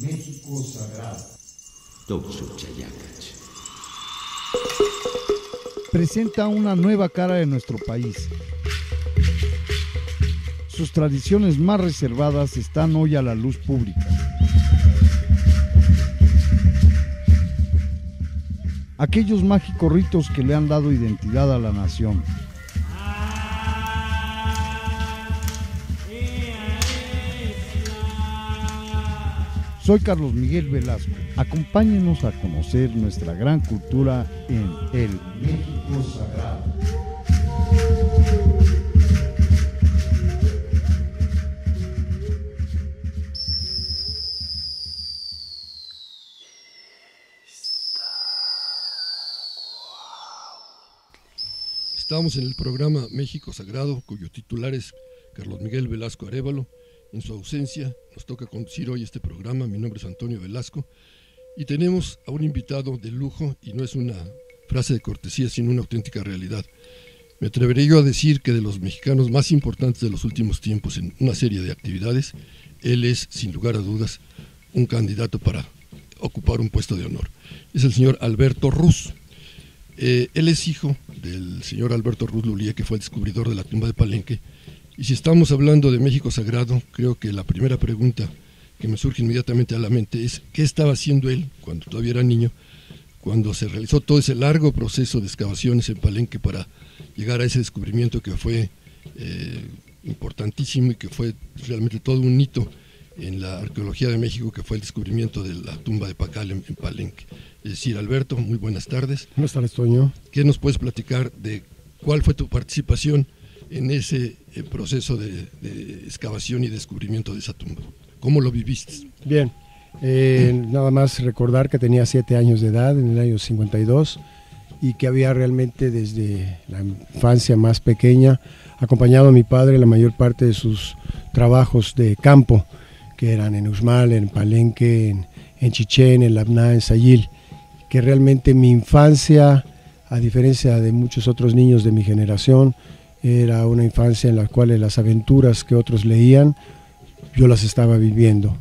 México Sagrado. Presenta una nueva cara de nuestro país. Sus tradiciones más reservadas están hoy a la luz pública. Aquellos mágicos ritos que le han dado identidad a la nación. Soy Carlos Miguel Velasco. Acompáñenos a conocer nuestra gran cultura en el México Sagrado. Estamos en el programa México Sagrado, cuyo titular es Carlos Miguel Velasco Arévalo. En su ausencia nos toca conducir hoy este programa. Mi nombre es Antonio Velasco y tenemos a un invitado de lujo, y no es una frase de cortesía sino una auténtica realidad. Me atreveré yo a decir que de los mexicanos más importantes de los últimos tiempos en una serie de actividades, él es sin lugar a dudas un candidato para ocupar un puesto de honor. Es el señor Alberto Ruz. Él es hijo del señor Alberto Ruz Lulía, que fue el descubridor de la tumba de Palenque. Y si estamos hablando de México Sagrado, creo que la primera pregunta que me surge inmediatamente a la mente es ¿qué estaba haciendo él cuando todavía era niño, cuando se realizó todo ese largo proceso de excavaciones en Palenque para llegar a ese descubrimiento que fue importantísimo y que fue realmente todo un hito en la arqueología de México, que fue el descubrimiento de la tumba de Pacal en Palenque? Es decir, Alberto, muy buenas tardes. Buenas tardes, Toño. ¿Qué nos puedes platicar de cuál fue tu participación en ese proceso de excavación y descubrimiento de esa tumba? ¿Cómo lo viviste? Bien, nada más recordar que tenía 7 años de edad en el año 52 y que había realmente desde la infancia más pequeña acompañado a mi padre la mayor parte de sus trabajos de campo, que eran en Uxmal, en Palenque, en Chichén, en Labná, en Sayil, que realmente mi infancia, a diferencia de muchos otros niños de mi generación, era una infancia en la cual las aventuras que otros leían, yo las estaba viviendo.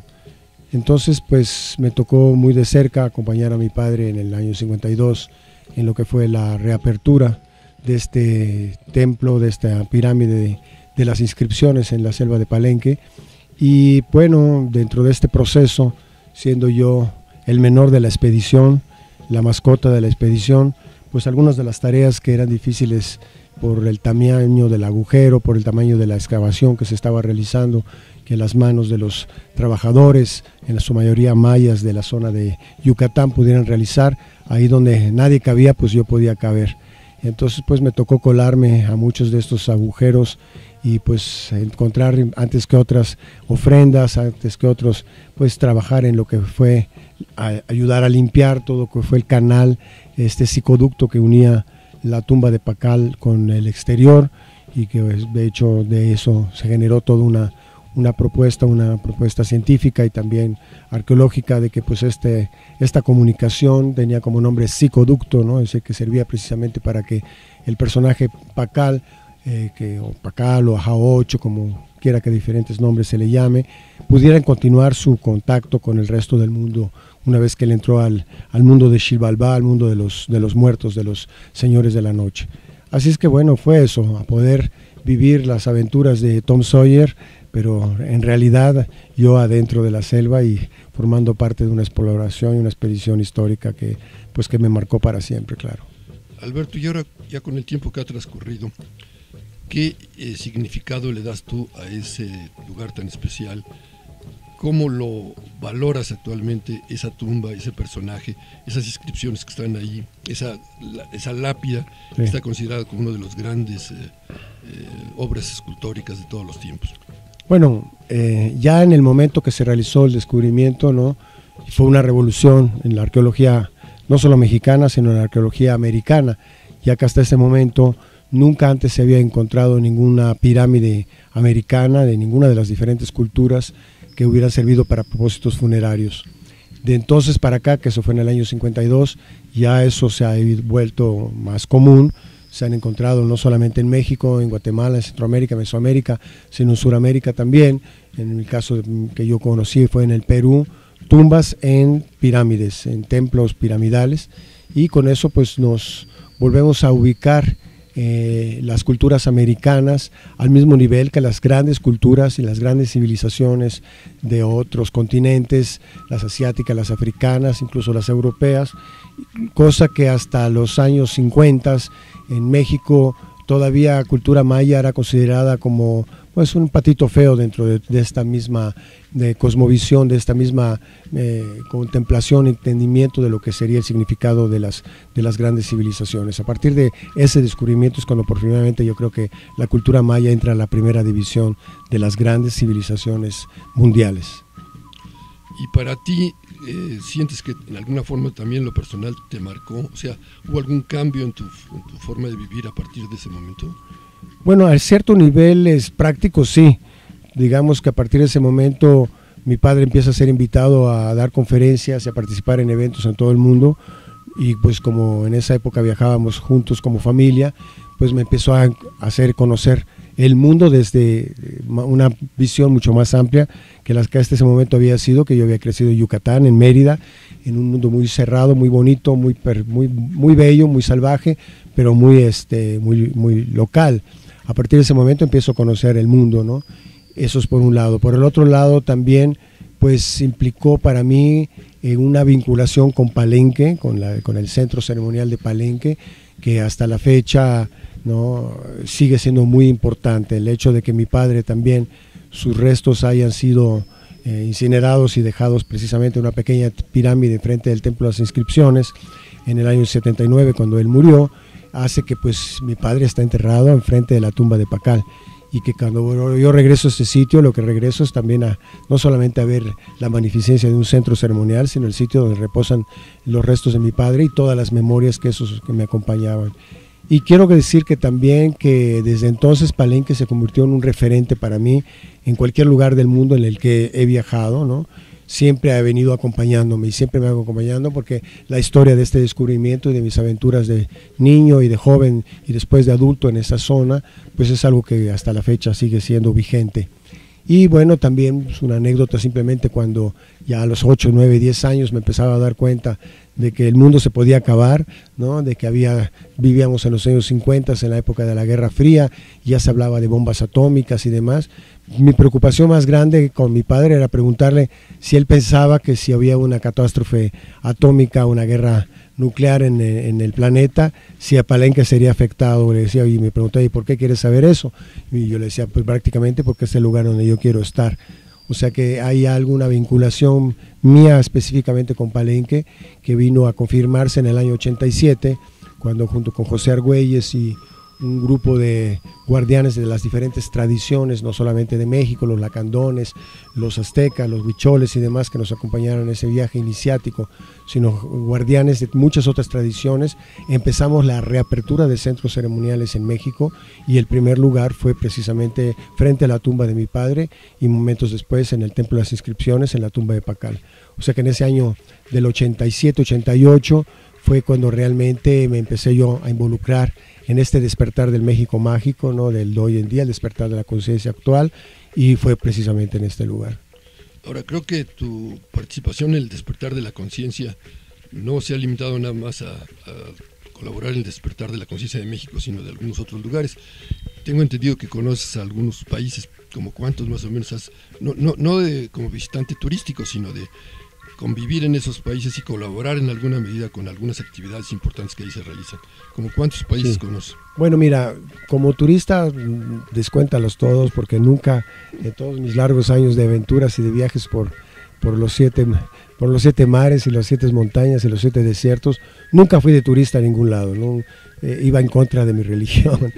Entonces, pues me tocó muy de cerca acompañar a mi padre en el año 52 en lo que fue la reapertura de este templo, de esta pirámide de las inscripciones en la selva de Palenque. Y bueno, dentro de este proceso, siendo yo el menor de la expedición, la mascota de la expedición, pues algunas de las tareas que eran difíciles por el tamaño del agujero, por el tamaño de la excavación que se estaba realizando, que las manos de los trabajadores, en su mayoría mayas de la zona de Yucatán, pudieran realizar, ahí donde nadie cabía, pues yo podía caber. Entonces pues me tocó colarme a muchos de estos agujeros y pues encontrar antes que otras ofrendas, antes que otros pues trabajar en lo que fue ayudar a limpiar todo lo que fue el canal, este psicoducto que unía la tumba de Pacal con el exterior, y que de hecho de eso se generó toda una propuesta científica y también arqueológica de que pues esta comunicación tenía como nombre psicoducto, ¿no? Ese que servía precisamente para que el personaje Pacal, o Pacal o Ajaocho, como quiera que diferentes nombres se le llame, pudieran continuar su contacto con el resto del mundo una vez que él entró al mundo de Xibalbá, al mundo de los muertos, de los señores de la noche. Así es que bueno, fue eso, a poder vivir las aventuras de Tom Sawyer, pero en realidad yo adentro de la selva y formando parte de una exploración y una expedición histórica que me marcó para siempre, claro. Alberto, y ahora ya con el tiempo que ha transcurrido, ¿qué significado le das tú a ese lugar tan especial? ¿Cómo lo valoras actualmente, esa tumba, ese personaje, esas inscripciones que están ahí, esa lápida que está considerada como una de las grandes obras escultóricas de todos los tiempos? Bueno, ya en el momento que se realizó el descubrimiento, ¿no? Fue una revolución en la arqueología, no solo mexicana, sino en la arqueología americana, ya que hasta ese momento nunca antes se había encontrado ninguna pirámide americana de ninguna de las diferentes culturas que hubiera servido para propósitos funerarios. De entonces para acá, que eso fue en el año 52, ya eso se ha vuelto más común. Se han encontrado no solamente en México, en Guatemala, en Centroamérica, Mesoamérica, sino en Sudamérica también. En el caso que yo conocí fue en el Perú, tumbas en pirámides, en templos piramidales, y con eso pues nos volvemos a ubicar las culturas americanas al mismo nivel que las grandes culturas y las grandes civilizaciones de otros continentes, las asiáticas, las africanas, incluso las europeas, cosa que hasta los años 50 en México todavía cultura maya era considerada como pues un patito feo dentro de esta misma cosmovisión, de esta misma contemplación, entendimiento de lo que sería el significado de las grandes civilizaciones. A partir de ese descubrimiento es cuando por finalmente yo creo que la cultura maya entra a la primera división de las grandes civilizaciones mundiales. Y para ti, ¿sientes que en alguna forma también lo personal te marcó? O sea, ¿hubo algún cambio en tu forma de vivir a partir de ese momento? Bueno, a cierto nivel es práctico, sí. Digamos que a partir de ese momento mi padre empieza a ser invitado a dar conferencias y a participar en eventos en todo el mundo, y pues como en esa época viajábamos juntos como familia, pues me empezó a hacer conocer el mundo desde una visión mucho más amplia que las que hasta ese momento había sido, que yo había crecido en Yucatán, en Mérida, en un mundo muy cerrado, muy bonito, muy bello, muy salvaje, pero muy local. A partir de ese momento empiezo a conocer el mundo, ¿no? Eso es por un lado. Por el otro lado también pues implicó para mí una vinculación con Palenque, con el centro ceremonial de Palenque, que hasta la fecha, ¿no?, sigue siendo muy importante. El hecho de que mi padre también, sus restos hayan sido incinerados y dejados precisamente en una pequeña pirámide enfrente del Templo de las Inscripciones en el año 79, cuando él murió, hace que pues mi padre está enterrado enfrente de la tumba de Pacal, y que cuando yo regreso a este sitio, lo que regreso es también no solamente a ver la magnificencia de un centro ceremonial, sino el sitio donde reposan los restos de mi padre y todas las memorias que me acompañaban. Y quiero decir que también que desde entonces Palenque se convirtió en un referente para mí en cualquier lugar del mundo en el que he viajado, ¿no? Siempre ha venido acompañándome y siempre me ha acompañando, porque la historia de este descubrimiento y de mis aventuras de niño y de joven y después de adulto en esa zona, pues es algo que hasta la fecha sigue siendo vigente. Y bueno, también pues, una anécdota, simplemente cuando ya a los 8, 9, 10 años me empezaba a dar cuenta de que el mundo se podía acabar, ¿no?, de que vivíamos en los años 50, en la época de la Guerra Fría, ya se hablaba de bombas atómicas y demás. Mi preocupación más grande con mi padre era preguntarle si él pensaba que si había una catástrofe atómica, una guerra nuclear en el planeta, si a Palenque sería afectado. Le decía, y me preguntaba, ¿y por qué quieres saber eso? Y yo le decía, pues prácticamente porque es el lugar donde yo quiero estar. O sea que hay alguna vinculación mía específicamente con Palenque que vino a confirmarse en el año 87, cuando junto con José Argüelles y un grupo de guardianes de las diferentes tradiciones, no solamente de México, los lacandones, los aztecas, los huicholes y demás que nos acompañaron en ese viaje iniciático, sino guardianes de muchas otras tradiciones, empezamos la reapertura de centros ceremoniales en México, y el primer lugar fue precisamente frente a la tumba de mi padre, y momentos después en el Templo de las Inscripciones, en la tumba de Pacal. O sea que en ese año del 87-88 fue cuando realmente me empecé yo a involucrar en este despertar del México mágico, ¿no?, del de hoy en día, el despertar de la conciencia actual, y fue precisamente en este lugar. Ahora, creo que tu participación en el despertar de la conciencia no se ha limitado nada más a colaborar en el despertar de la conciencia de México, sino de algunos otros lugares. Tengo entendido que conoces a algunos países, como cuántos más o menos has, no como visitante turístico, sino de convivir en esos países y colaborar en alguna medida con algunas actividades importantes que ahí se realizan. ¿Como cuántos países conoces? Bueno, mira, como turista, descuéntalos todos, porque nunca, en todos mis largos años de aventuras y de viajes por los 7 mares y las 7 montañas y los 7 desiertos, nunca fui de turista a ningún lado, ¿no? Iba en contra de mi religión.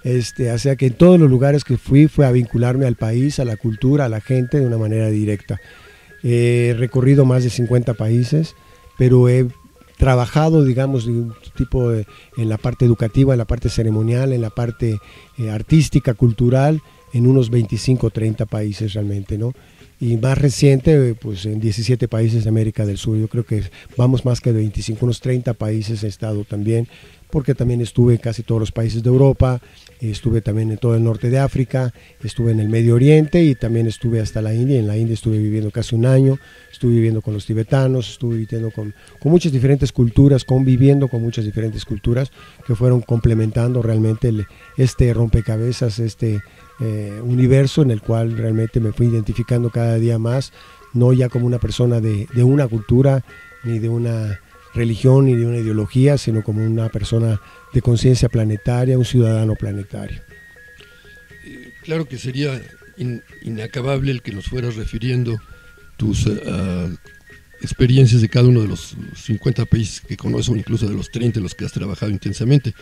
O sea que en todos los lugares que fui fue a vincularme al país, a la cultura, a la gente de una manera directa. He recorrido más de 50 países, pero he trabajado, digamos, de un tipo en la parte educativa, en la parte ceremonial, en la parte artística, cultural, en unos 25 o 30 países realmente, ¿no? Y más reciente, pues en 17 países de América del Sur. Yo creo que vamos más que de 25, unos 30 países he estado también, porque también estuve en casi todos los países de Europa, estuve también en todo el norte de África, estuve en el Medio Oriente y también estuve hasta la India. En la India estuve viviendo casi un año, estuve viviendo con los tibetanos, estuve viviendo con muchas diferentes culturas, conviviendo con muchas diferentes culturas que fueron complementando realmente este rompecabezas, este universo en el cual realmente me fui identificando cada día más, no ya como una persona de una cultura, ni de una religión, ni de una ideología, sino como una persona de conciencia planetaria, un ciudadano planetario. Claro que sería inacabable el que nos fueras refiriendo tus experiencias de cada uno de los 50 países que conoces, o incluso de los 30 en los que has trabajado intensamente,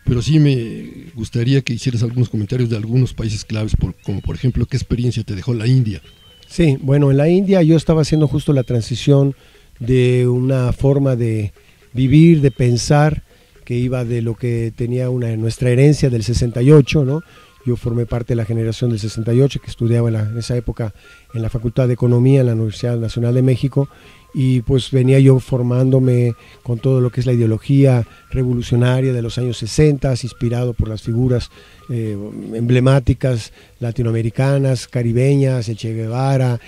pero sí me gustaría que hicieras algunos comentarios de algunos países claves, como por ejemplo, ¿qué experiencia te dejó la India? Sí, bueno, en la India yo estaba haciendo justo la transición de una forma de vivir, de pensar, que iba de lo que tenía nuestra herencia del 68, ¿no? Yo formé parte de la generación del 68, que estudiaba en esa época en la Facultad de Economía en la Universidad Nacional de México, y pues venía yo formándome con todo lo que es la ideología revolucionaria de los años 60, inspirado por las figuras emblemáticas latinoamericanas, caribeñas, Che Guevara,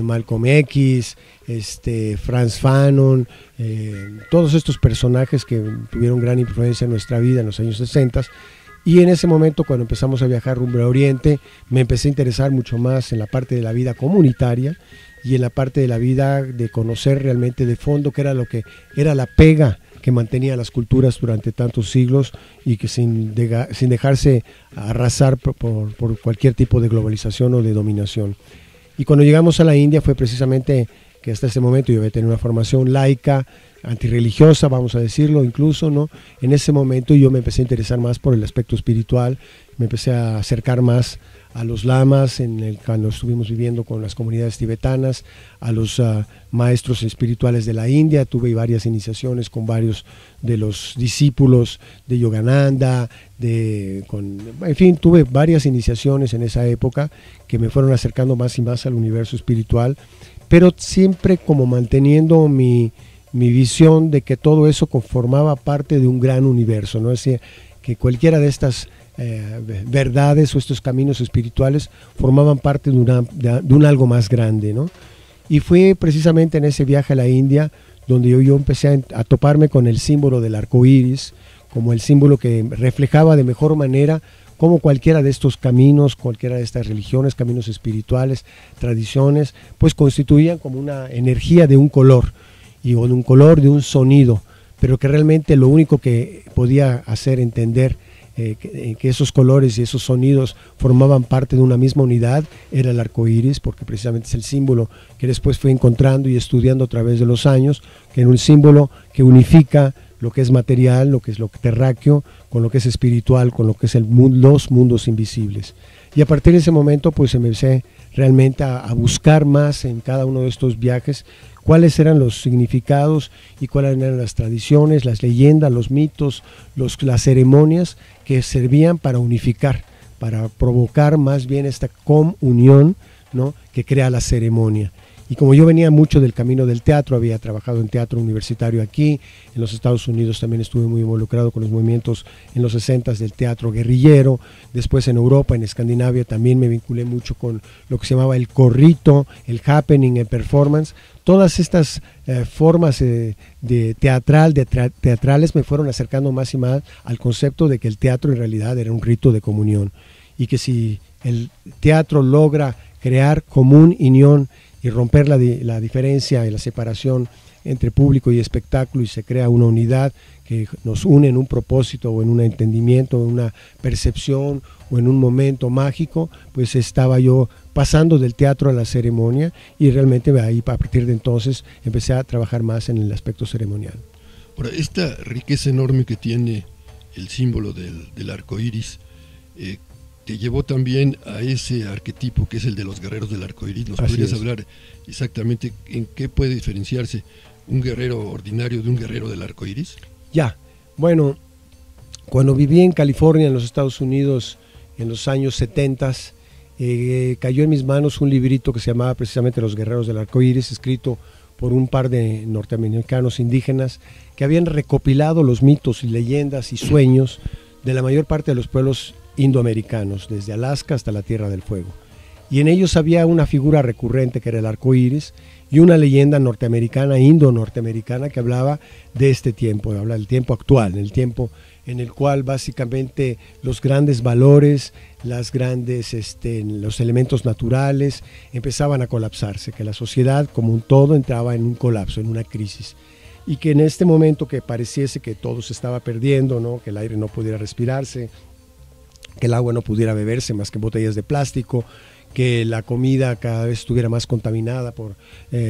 Malcolm X, Frantz Fanon, todos estos personajes que tuvieron gran influencia en nuestra vida en los años 60. Y en ese momento, cuando empezamos a viajar rumbo a Oriente, me empecé a interesar mucho más en la parte de la vida comunitaria y en la parte de la vida de conocer realmente de fondo qué era lo que era la pega que mantenía las culturas durante tantos siglos y que sin dejarse arrasar por cualquier tipo de globalización o de dominación. Y cuando llegamos a la India fue precisamente que hasta ese momento yo había tenido una formación laica, antirreligiosa, vamos a decirlo incluso, ¿no? En ese momento yo me empecé a interesar más por el aspecto espiritual, me empecé a acercar más a los lamas cuando estuvimos viviendo con las comunidades tibetanas, a los maestros espirituales de la India. Tuve varias iniciaciones con varios de los discípulos de Yogananda, en fin, tuve varias iniciaciones en esa época que me fueron acercando más y más al universo espiritual, pero siempre como manteniendo mi visión de que todo eso conformaba parte de un gran universo, ¿no? Es decir, que cualquiera de estas verdades o estos caminos espirituales formaban parte de un algo más grande, ¿no? Y fue precisamente en ese viaje a la India donde yo empecé a toparme con el símbolo del arco iris, como el símbolo que reflejaba de mejor manera cómo cualquiera de estos caminos, cualquiera de estas religiones, caminos espirituales, tradiciones, pues constituían como una energía de un color, o de un color, de un sonido, pero que realmente lo único que podía hacer entender que esos colores y esos sonidos formaban parte de una misma unidad era el arco iris, porque precisamente es el símbolo que después fui encontrando y estudiando a través de los años, que era un símbolo que unifica lo que es material, lo que es lo terráqueo, con lo que es espiritual, con lo que es los mundos invisibles. Y a partir de ese momento pues empecé realmente a buscar más en cada uno de estos viajes cuáles eran los significados y cuáles eran las tradiciones, las leyendas, los mitos, las ceremonias que servían para unificar, para provocar más bien esta comunión, ¿no?, que crea la ceremonia. Y como yo venía mucho del camino del teatro, había trabajado en teatro universitario aquí, en los Estados Unidos también estuve muy involucrado con los movimientos en los 60s del teatro guerrillero, después en Europa, en Escandinavia también me vinculé mucho con lo que se llamaba el corrito, el happening, el performance. Todas estas formas teatrales me fueron acercando más y más al concepto de que el teatro en realidad era un rito de comunión y que si el teatro logra crear común unión y romper la diferencia y la separación entre público y espectáculo y se crea una unidad que nos une en un propósito o en un entendimiento, en una percepción o en un momento mágico, pues estaba yo pasando del teatro a la ceremonia y realmente ahí a partir de entonces empecé a trabajar más en el aspecto ceremonial. Ahora, esta riqueza enorme que tiene el símbolo del arco iris, te llevó también a ese arquetipo que es el de los guerreros del arco iris. ¿Nos podrías hablar exactamente en qué puede diferenciarse un guerrero ordinario de un guerrero del arco iris? Ya, bueno, cuando viví en California, en los Estados Unidos, en los años 70, cayó en mis manos un librito que se llamaba precisamente Los Guerreros del Arco Iris, escrito por un par de norteamericanos indígenas que habían recopilado los mitos y leyendas y sueños de la mayor parte de los pueblos indoamericanos, desde Alaska hasta la Tierra del Fuego. Y en ellos había una figura recurrente que era el arco iris y una leyenda norteamericana, indo-norteamericana, que hablaba de este tiempo, habla del tiempo actual, el tiempo en el cual básicamente los grandes valores, los elementos naturales empezaban a colapsarse, que la sociedad como un todo entraba en un colapso, en una crisis. Y que en este momento que pareciese que todo se estaba perdiendo, ¿no? Que el aire no pudiera respirarse, que el agua no pudiera beberse más que en botellas de plástico, que la comida cada vez estuviera más contaminada por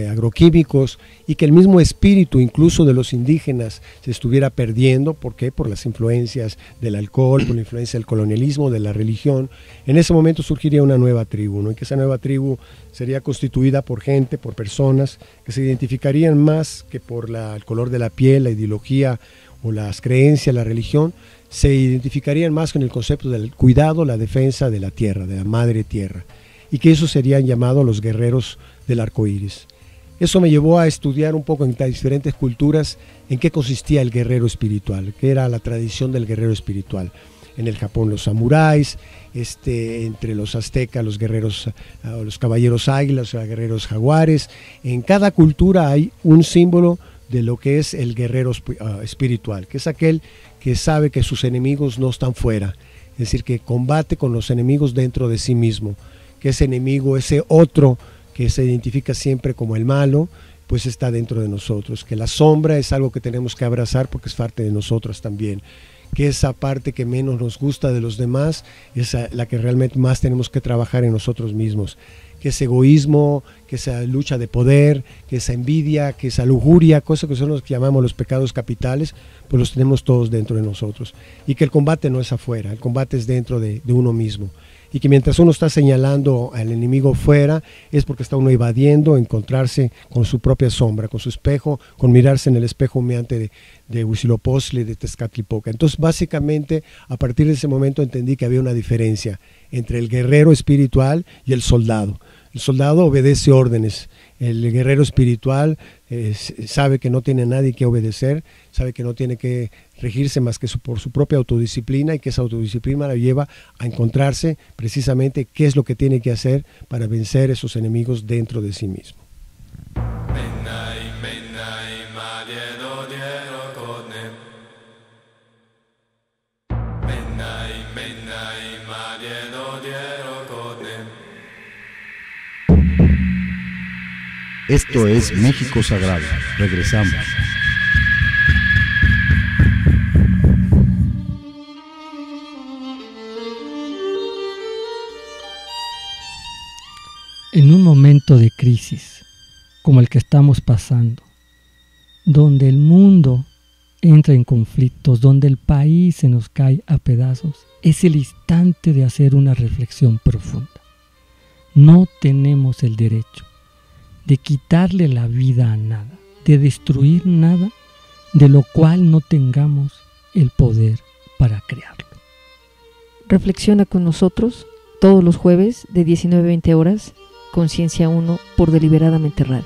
agroquímicos y que el mismo espíritu incluso de los indígenas se estuviera perdiendo. ¿Por qué? Por las influencias del alcohol, por la influencia del colonialismo, de la religión. En ese momento surgiría una nueva tribu, ¿no? Y que esa nueva tribu sería constituida por gente, por personas que se identificarían más que por el color de la piel, la ideología o las creencias, la religión, se identificarían más con el concepto del cuidado, la defensa de la tierra, de la madre tierra, y que esos serían llamados los guerreros del arco iris. Eso me llevó a estudiar un poco en diferentes culturas en qué consistía el guerrero espiritual, qué era la tradición del guerrero espiritual. En el Japón los samuráis, entre los aztecas los guerreros, los caballeros águilas, los guerreros jaguares. En cada cultura hay un símbolo de lo que es el guerrero espiritual, que es aquel que sabe que sus enemigos no están fuera, es decir, que combate con los enemigos dentro de sí mismo, que ese enemigo, ese otro que se identifica siempre como el malo, pues está dentro de nosotros, que la sombra es algo que tenemos que abrazar porque es parte de nosotros también, que esa parte que menos nos gusta de los demás es la que realmente más tenemos que trabajar en nosotros mismos, que ese egoísmo, que esa lucha de poder, que esa envidia, que esa lujuria, cosas que son los que llamamos los pecados capitales, pues los tenemos todos dentro de nosotros, y que el combate no es afuera, el combate es dentro de uno mismo. Y que mientras uno está señalando al enemigo fuera, es porque está uno evadiendo encontrarse con su propia sombra, con su espejo, con mirarse en el espejo humeante de Huitzilopochtli, de Tezcatlipoca. Entonces, básicamente, a partir de ese momento entendí que había una diferencia entre el guerrero espiritual y el soldado. El soldado obedece órdenes, el guerrero espiritual sabe que no tiene a nadie que obedecer, sabe que no tiene que regirse más que por su propia autodisciplina, y que esa autodisciplina la lleva a encontrarse precisamente qué es lo que tiene que hacer para vencer esos enemigos dentro de sí mismo. Esto es México Sagrado. Regresamos. En un momento de crisis como el que estamos pasando, donde el mundo entra en conflictos, donde el país se nos cae a pedazos, es el instante de hacer una reflexión profunda. No tenemos el derecho de quitarle la vida a nada, de destruir nada de lo cual no tengamos el poder para crearlo. Reflexiona con nosotros todos los jueves de 19 a 20 horas, Conciencia 1 por Deliberadamente Radio.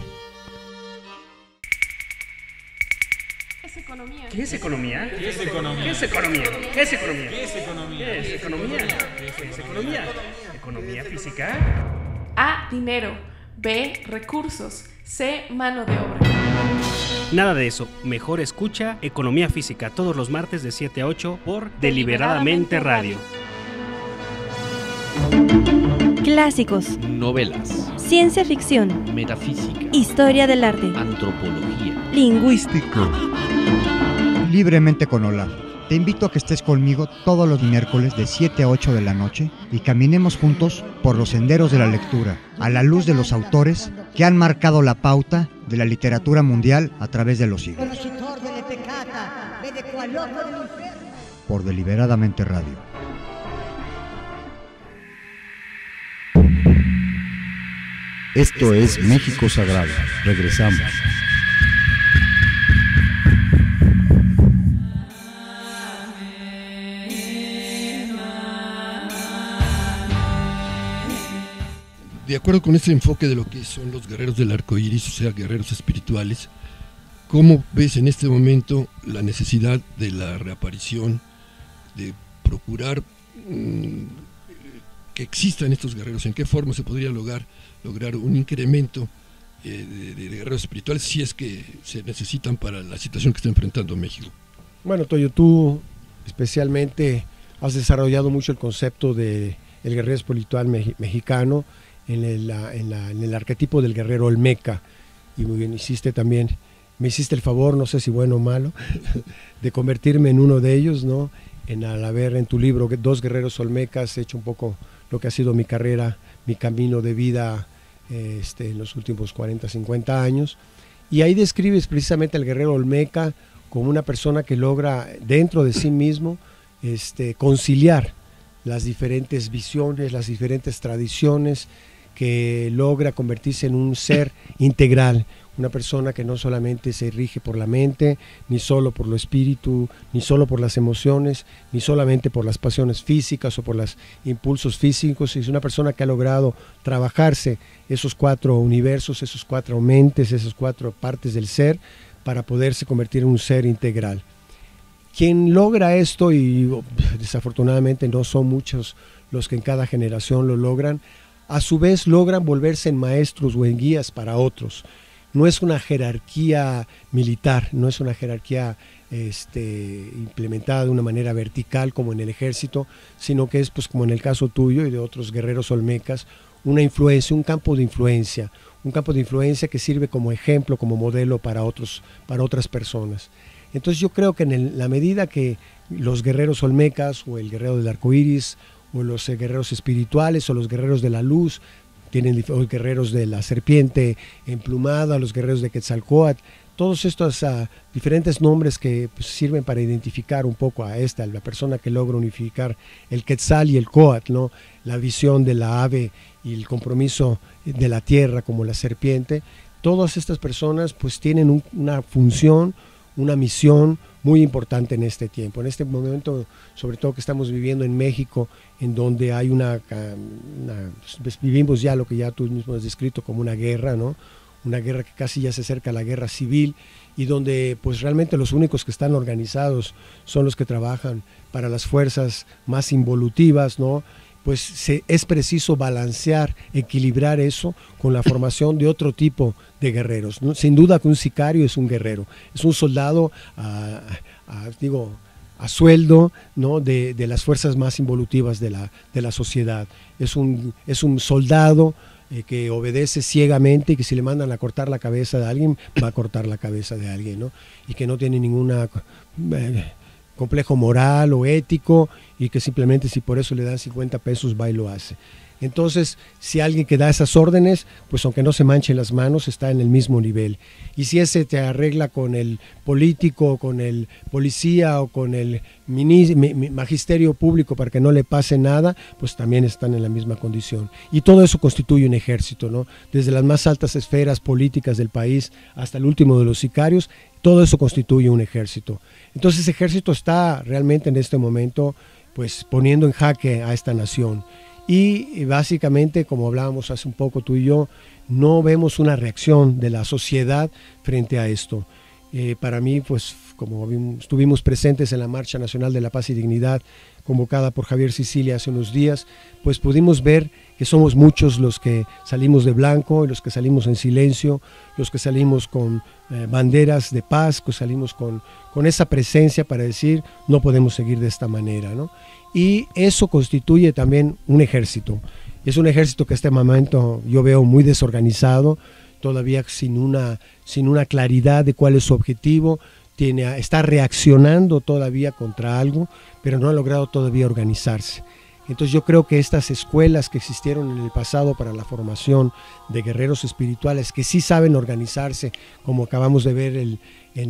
¿Qué es economía? ¿Qué es economía? ¿Qué es economía? ¿Qué es economía? ¿Qué es economía? ¿Qué es economía? ¿Qué es economía? ¿Economía física? A. Dinero. B. Recursos. C. Mano de obra. Nada de eso. Mejor escucha Economía Física todos los martes de 7 a 8 por Deliberadamente Radio. Clásicos, novelas, ciencia ficción, metafísica, historia del arte, antropología, lingüística. Libremente con Olaf. Te invito a que estés conmigo todos los miércoles de 7 a 8 de la noche y caminemos juntos por los senderos de la lectura, a la luz de los autores que han marcado la pauta de la literatura mundial a través de los siglos. Por Deliberadamente Radio. Esto es México Sagrado. Regresamos. de acuerdo con este enfoque de lo que son los guerreros del arco iris, o sea, guerreros espirituales, ¿cómo ves en este momento la necesidad de la reaparición, de procurar que existan estos guerreros? ¿En qué forma se podría lograr un incremento de guerreros espirituales si es que se necesitan para la situación que está enfrentando México? Bueno, Toyo, tú especialmente has desarrollado mucho el concepto de el guerrero espiritual mexicano en el arquetipo del guerrero olmeca, y muy bien me hiciste el favor, no sé si bueno o malo, de convertirme en uno de ellos, ¿no? Al haber en tu libro Dos guerreros olmecas hecho un poco lo que ha sido mi carrera, mi camino de vida en los últimos 40, 50 años, y ahí describes precisamente al guerrero olmeca como una persona que logra dentro de sí mismo conciliar las diferentes visiones, las diferentes tradiciones, que logra convertirse en un ser integral, una persona que no solamente se rige por la mente, ni solo por lo espíritu, ni solo por las emociones, ni solamente por las pasiones físicas o por los impulsos físicos, es una persona que ha logrado trabajarse esos 4 universos, esos 4 mentes, esas 4 partes del ser, para poderse convertir en un ser integral. Quien logra esto, y desafortunadamente no son muchos los que en cada generación lo logran, a su vez logran volverse en maestros o en guías para otros. No es una jerarquía militar, no es una jerarquía implementada de una manera vertical como en el ejército, sino que es, pues, como en el caso tuyo y de otros guerreros olmecas, una influencia, un campo de influencia que sirve como ejemplo, como modelo para otras personas. Entonces yo creo que en la medida que los guerreros olmecas o el guerrero del arco iris o los guerreros espirituales o los guerreros de la luz, los guerreros de la serpiente emplumada, los guerreros de Quetzalcóatl, todos estos diferentes nombres que, pues, sirven para identificar un poco a la persona que logra unificar el Quetzal y el Cóatl, ¿no? La visión de la ave y el compromiso de la tierra como la serpiente. Todas estas personas pues tienen una función, una misión muy importante en este tiempo, en este momento, sobre todo que estamos viviendo en México, en donde hay vivimos ya lo que ya tú mismo has descrito como una guerra, ¿no? Una guerra que casi ya se acerca a la guerra civil, y donde pues realmente los únicos que están organizados son los que trabajan para las fuerzas más involutivas, ¿no? Pues es preciso balancear, equilibrar eso con la formación de otro tipo de guerreros, ¿no? Sin duda que un sicario es un guerrero, es un soldado a sueldo, ¿no? de las fuerzas más involutivas de la sociedad. Es un soldado que obedece ciegamente, y que si le mandan a cortar la cabeza de alguien, va a cortar la cabeza de alguien, ¿no? Y que no tiene ninguna complejo moral o ético, y que simplemente si por eso le dan 50 pesos va y lo hace. Entonces, si alguien que da esas órdenes, pues aunque no se manche las manos, está en el mismo nivel. Y si ese te arregla con el político, con el policía o con el magisterio público para que no le pase nada, pues también están en la misma condición. Y todo eso constituye un ejército, ¿no? Desde las más altas esferas políticas del país hasta el último de los sicarios, todo eso constituye un ejército. Entonces ese ejército está realmente en este momento pues poniendo en jaque a esta nación. Y básicamente, como hablábamos hace un poco tú y yo, no vemos una reacción de la sociedad frente a esto. Para mí, pues como estuvimos presentes en la Marcha Nacional de la Paz y Dignidad, convocada por Javier Sicilia hace unos días, pues pudimos ver que somos muchos los que salimos de blanco, y los que salimos en silencio, los que salimos con banderas de paz, que salimos con esa presencia para decir no podemos seguir de esta manera, ¿no? Y eso constituye también un ejército. Es un ejército que en este momento yo veo muy desorganizado, todavía sin una claridad de cuál es su objetivo, está reaccionando todavía contra algo, pero no ha logrado todavía organizarse. Entonces yo creo que estas escuelas que existieron en el pasado para la formación de guerreros espirituales que sí saben organizarse, como acabamos de ver el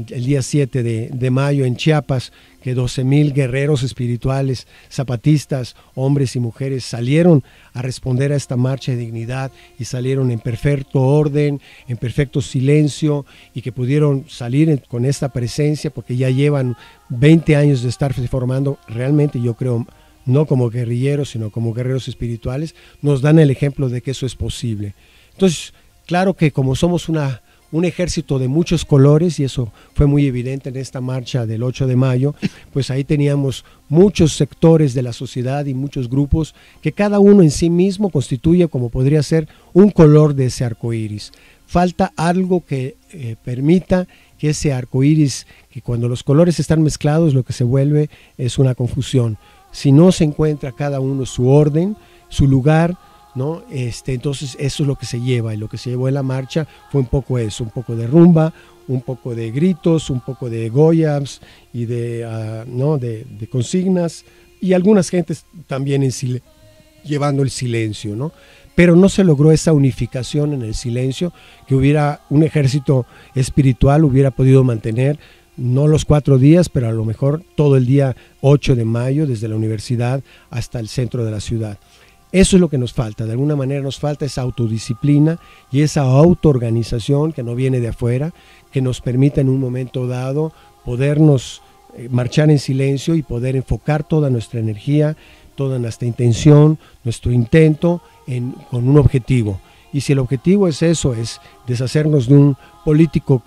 día 7 de mayo en Chiapas, que 12,000 guerreros espirituales, zapatistas, hombres y mujeres, salieron a responder a esta marcha de dignidad, y salieron en perfecto orden, en perfecto silencio, y que pudieron salir con esta presencia porque ya llevan 20 años de estarse formando, realmente yo creo no como guerrilleros, sino como guerreros espirituales, nos dan el ejemplo de que eso es posible. Entonces, claro que como somos un ejército de muchos colores, y eso fue muy evidente en esta marcha del 8 de mayo, pues ahí teníamos muchos sectores de la sociedad y muchos grupos que cada uno en sí mismo constituye como podría ser un color de ese arco iris. Falta algo que permita que ese arco iris, que cuando los colores están mezclados lo que se vuelve es una confusión. Si no se encuentra cada uno su orden, su lugar, ¿no? Entonces eso es lo que se lleva, y lo que se llevó en la marcha fue un poco eso, un poco de rumba, un poco de gritos, un poco de goyas y de consignas, y algunas gentes también llevando el silencio, ¿no? Pero no se logró esa unificación en el silencio que hubiera un ejército espiritual hubiera podido mantener, no los 4 días, pero a lo mejor todo el día 8 de mayo, desde la universidad hasta el centro de la ciudad. Eso es lo que nos falta, de alguna manera nos falta esa autodisciplina y esa autoorganización que no viene de afuera, que nos permita en un momento dado podernos marchar en silencio y poder enfocar toda nuestra energía, toda nuestra intención, nuestro intento con un objetivo. Y si el objetivo es eso, es deshacernos de un político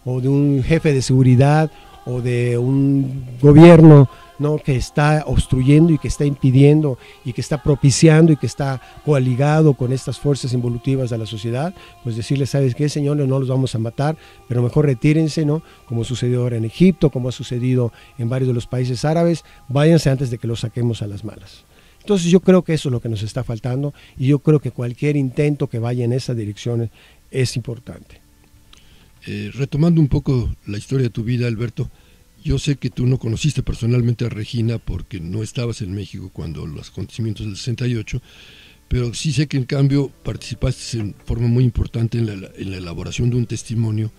o de un jefe de seguridad o de un gobierno, ¿no?, que está obstruyendo y que está impidiendo y que está propiciando y que está coaligado con estas fuerzas involutivas de la sociedad, pues decirles, ¿sabes qué, señores? No los vamos a matar, pero mejor retírense, ¿no? Como sucedió ahora en Egipto, como ha sucedido en varios de los países árabes, váyanse antes de que los saquemos a las malas. Entonces yo creo que eso es lo que nos está faltando, y yo creo que cualquier intento que vaya en esa dirección es importante. Retomando un poco la historia de tu vida, Alberto, yo sé que tú no conociste personalmente a Regina porque no estabas en México cuando los acontecimientos del 68, pero sí sé que en cambio participaste en forma muy importante en la elaboración de un testimonio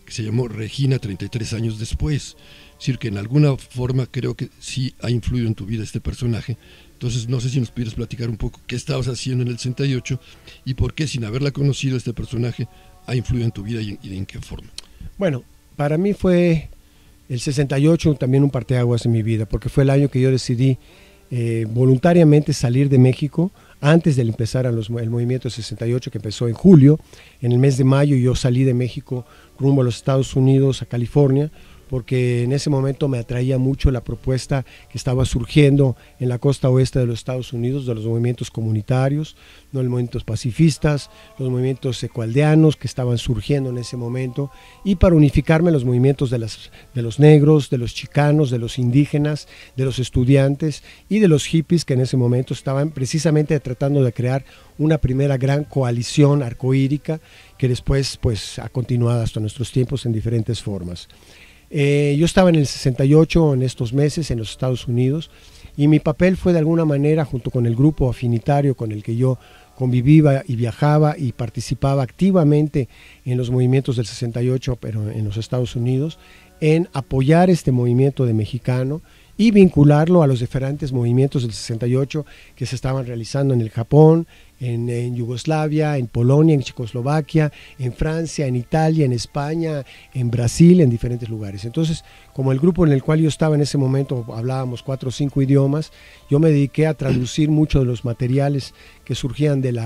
que se llamó Regina 33 años después. Es decir, que en alguna forma creo que sí ha influido en tu vida este personaje. Entonces no sé si nos pudieras platicar un poco qué estabas haciendo en el 68 y por qué, sin haberla conocido, este personaje ha influido en tu vida y en qué forma. Bueno, para mí fue el 68 también un parteaguas en mi vida, porque fue el año que yo decidí voluntariamente salir de México antes de empezar el movimiento 68, que empezó en julio. En el mes de mayo yo salí de México rumbo a los Estados Unidos, a California, porque en ese momento me atraía mucho la propuesta que estaba surgiendo en la costa oeste de los Estados Unidos, de los movimientos comunitarios, ¿no?, los movimientos pacifistas, los movimientos ecualdeanos que estaban surgiendo en ese momento, y para unificarme los movimientos de los negros, de los chicanos, de los indígenas, de los estudiantes y de los hippies, que en ese momento estaban precisamente tratando de crear una primera gran coalición arcoírica que después pues ha continuado hasta nuestros tiempos en diferentes formas. Yo estaba en el 68 en estos meses en los Estados Unidos, y mi papel fue de alguna manera, junto con el grupo afinitario con el que yo convivía y viajaba y participaba activamente en los movimientos del 68, pero en los Estados Unidos, en apoyar este movimiento de mexicano y vincularlo a los diferentes movimientos del 68 que se estaban realizando en el Japón, en Yugoslavia, en Polonia, en Checoslovaquia, en Francia, en Italia, en España, en Brasil, en diferentes lugares. Entonces, como el grupo en el cual yo estaba en ese momento hablábamos 4 o 5 idiomas, yo me dediqué a traducir muchos de los materiales que surgían del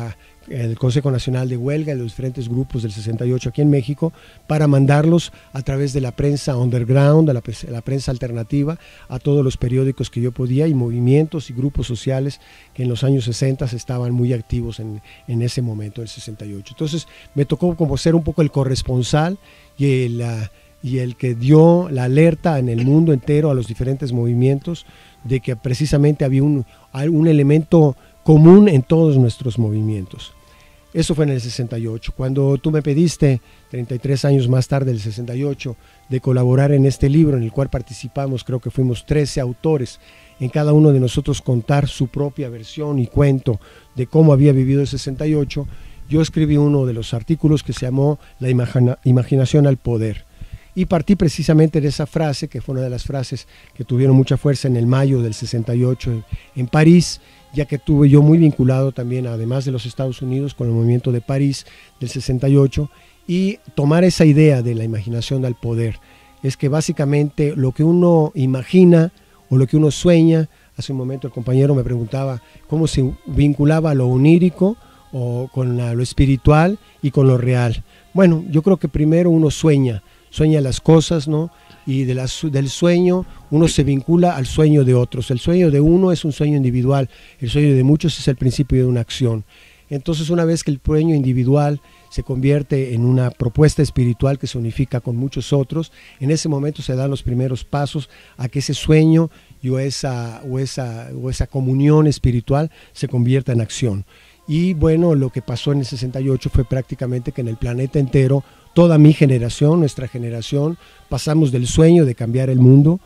Consejo Nacional de Huelga y los diferentes grupos del 68 aquí en México, para mandarlos a través de la prensa underground, de la prensa alternativa, a todos los periódicos que yo podía, y movimientos y grupos sociales que en los años 60 estaban muy activos en ese momento, el 68. Entonces me tocó como ser un poco el corresponsal y el que dio la alerta en el mundo entero a los diferentes movimientos de que precisamente había un elemento común en todos nuestros movimientos. Eso fue en el 68. Cuando tú me pediste, 33 años más tarde, el 68, de colaborar en este libro en el cual participamos, creo que fuimos 13 autores, en cada uno de nosotros contar su propia versión y cuento de cómo había vivido el 68, yo escribí uno de los artículos que se llamó La imaginación al poder. Y partí precisamente de esa frase, que fue una de las frases que tuvieron mucha fuerza en el mayo del 68 en París, ya que tuve yo muy vinculado también, además de los Estados Unidos, con el movimiento de París del 68, y tomar esa idea de la imaginación al poder. Es que básicamente lo que uno imagina o lo que uno sueña, Hace un momento el compañero me preguntaba cómo se vinculaba lo onírico o con lo espiritual y con lo real. Bueno, yo creo que primero uno sueña las cosas, ¿no? Y del sueño uno se vincula al sueño de otros. El sueño de uno es un sueño individual, el sueño de muchos es el principio de una acción. Entonces, una vez que el sueño individual se convierte en una propuesta espiritual que se unifica con muchos otros, en ese momento se dan los primeros pasos a que ese sueño o esa comunión espiritual se convierta en acción. Y bueno, lo que pasó en el 68 fue prácticamente que en el planeta entero, toda mi generación, nuestra generación, pasamos del sueño de cambiar el mundo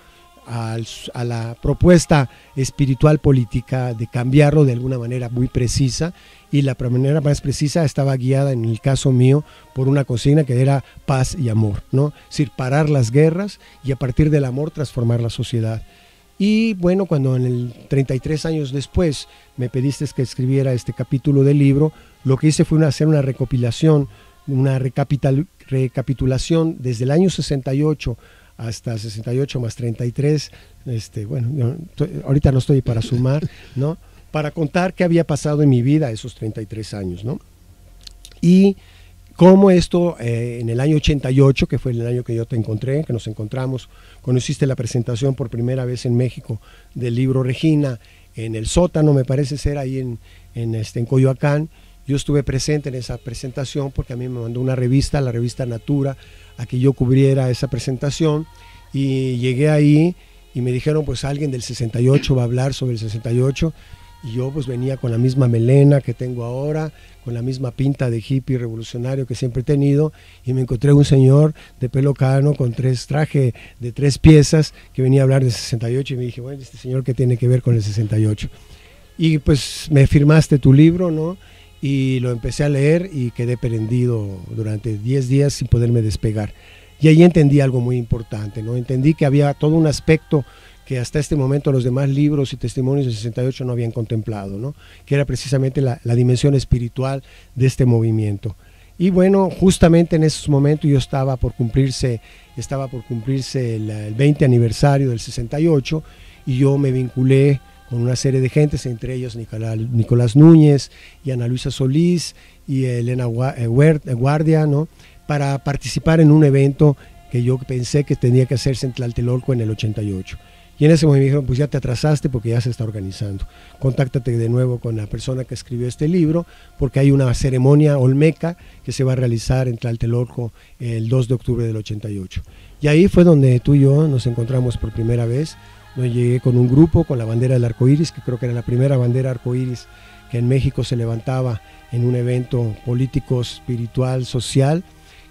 a la propuesta espiritual política de cambiarlo de alguna manera muy precisa, y la manera más precisa estaba guiada, en el caso mío, por una consigna que era paz y amor, ¿no? Es decir, parar las guerras y a partir del amor transformar la sociedad. Y bueno, cuando 33 años después me pediste que escribiera este capítulo del libro, lo que hice fue hacer una recopilación, una recapitulación desde el año 68 hasta 68 más 33, bueno, ahorita no estoy para sumar, ¿no? Para contar qué había pasado en mi vida esos 33 años, ¿no? Y cómo esto en el año 88, que fue el año que yo te encontré, que nos encontramos, cuando hiciste la presentación por primera vez en México del libro Regina, en el sótano, me parece ser, ahí en Coyoacán. Yo estuve presente en esa presentación porque a mí me mandó una revista, la revista Natura, a que yo cubriera esa presentación, y llegué ahí y me dijeron, pues alguien del 68 va a hablar sobre el 68, y yo pues venía con la misma melena que tengo ahora, con la misma pinta de hippie revolucionario que siempre he tenido, y me encontré un señor de pelo cano con traje de 3 piezas que venía a hablar del 68, y me dije, bueno, este señor, ¿qué tiene que ver con el 68? Y pues me firmaste tu libro, ¿no? Y lo empecé a leer y quedé prendido durante 10 días sin poderme despegar. Y ahí entendí algo muy importante, ¿no? Entendí que había todo un aspecto que hasta este momento los demás libros y testimonios del 68 no habían contemplado, ¿no? Que era precisamente la dimensión espiritual de este movimiento. Y bueno, justamente en esos momentos yo estaba por cumplirse el 20 aniversario del 68, y yo me vinculé con una serie de gentes, entre ellos Nicolás Núñez y Ana Luisa Solís y Elena Guardia, ¿no? Para participar en un evento que yo pensé que tenía que hacerse en Tlatelolco en el 88. Y en ese momento me dijeron, pues ya te atrasaste porque ya se está organizando. Contáctate de nuevo con la persona que escribió este libro, porque hay una ceremonia olmeca que se va a realizar en Tlatelolco el 2 de octubre del 88. Y ahí fue donde tú y yo nos encontramos por primera vez. Yo llegué con un grupo, con la bandera del arco iris, que creo que era la primera bandera arco iris que en México se levantaba en un evento político, espiritual, social.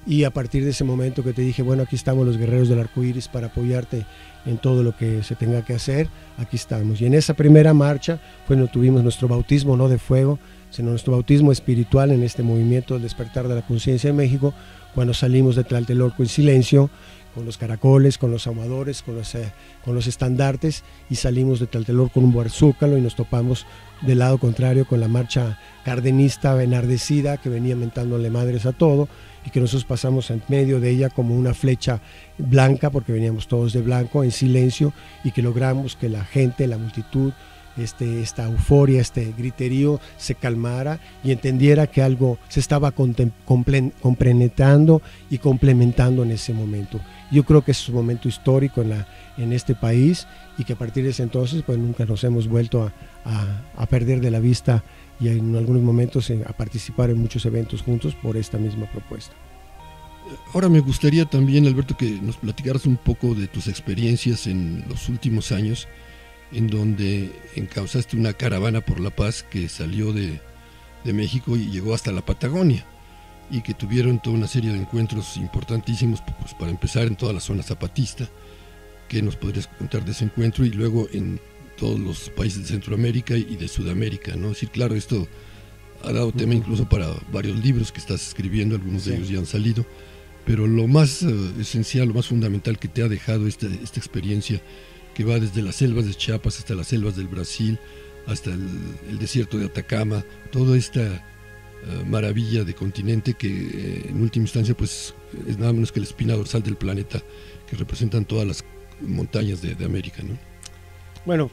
Y a partir de ese momento que te dije, bueno, aquí estamos los guerreros del arco iris para apoyarte en todo lo que se tenga que hacer, aquí estamos. Y en esa primera marcha, pues tuvimos nuestro bautismo, no de fuego, sino nuestro bautismo espiritual en este movimiento del despertar de la conciencia en México, cuando salimos de Tlatelolco en silencio, con los caracoles, con los ahumadores, con los estandartes, y salimos de Tlatelolco con un Zócalo y nos topamos del lado contrario con la marcha cardenista enardecida que venía mentándole madres a todo, y que nosotros pasamos en medio de ella como una flecha blanca, porque veníamos todos de blanco en silencio, y que logramos que la gente, la multitud, esta euforia, este griterío se calmara y entendiera que algo se estaba compenetrando y complementando en ese momento. Yo creo que es un momento histórico en este país, y que a partir de ese entonces pues nunca nos hemos vuelto a perder de la vista, y en algunos momentos a participar en muchos eventos juntos por esta misma propuesta. Ahora me gustaría también, Alberto, que nos platicaras un poco de tus experiencias en los últimos años, en donde encauzaste una caravana por la paz que salió de México y llegó hasta la Patagonia, y que tuvieron toda una serie de encuentros importantísimos, pues para empezar en toda la zona zapatista. ¿Qué nos podrías contar de ese encuentro? Y luego en todos los países de Centroamérica y de Sudamérica, ¿no? Es decir, claro, esto ha dado tema incluso para varios libros que estás escribiendo, algunos de ellos ya han salido, pero lo más esencial, lo más fundamental que te ha dejado esta experiencia, que va desde las selvas de Chiapas hasta las selvas del Brasil, hasta el desierto de Atacama, toda esta maravilla de continente que en última instancia pues es nada menos que la espina dorsal del planeta, que representan todas las montañas de América, ¿no? Bueno,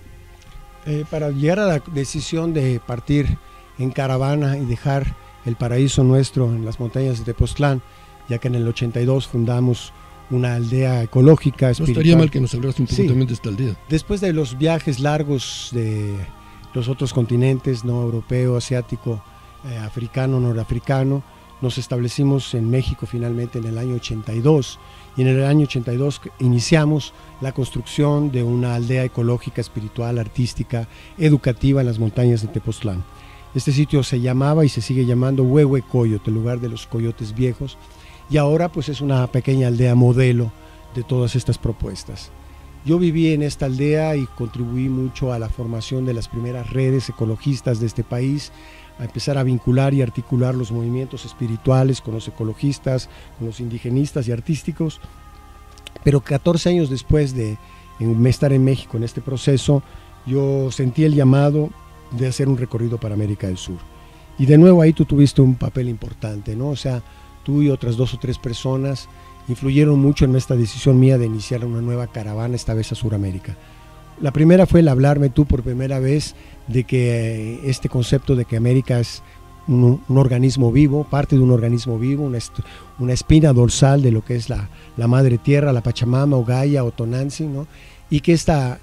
Para llegar a la decisión de partir en caravana y dejar el paraíso nuestro en las montañas de Tepoztlán, ya que en el 82 fundamos una aldea ecológica, espiritual. No estaría mal que nos hablaras un poco también de esta aldea. Después de los viajes largos de los otros continentes, no europeo, asiático, africano, norafricano, nos establecimos en México finalmente en el año 82, y en el año 82 iniciamos la construcción de una aldea ecológica, espiritual, artística, educativa en las montañas de Tepoztlán. Este sitio se llamaba y se sigue llamando Huehuecoyot, el lugar de los coyotes viejos, y ahora pues es una pequeña aldea modelo de todas estas propuestas. Yo viví en esta aldea y contribuí mucho a la formación de las primeras redes ecologistas de este país, a empezar a vincular y articular los movimientos espirituales con los ecologistas, con los indigenistas y artísticos. Pero 14 años después de estar en México en este proceso, yo sentí el llamado de hacer un recorrido para América del Sur. Y de nuevo ahí tú tuviste un papel importante, ¿no? O sea, tú y otras 2 o 3 personas influyeron mucho en esta decisión mía de iniciar una nueva caravana, esta vez a Sudamérica. La primera fue el hablarme tú por primera vez de que este concepto de que América es un organismo vivo, parte de un organismo vivo, una espina dorsal de lo que es la madre tierra, la Pachamama o Gaia o Tonantzin, ¿no? Y que esta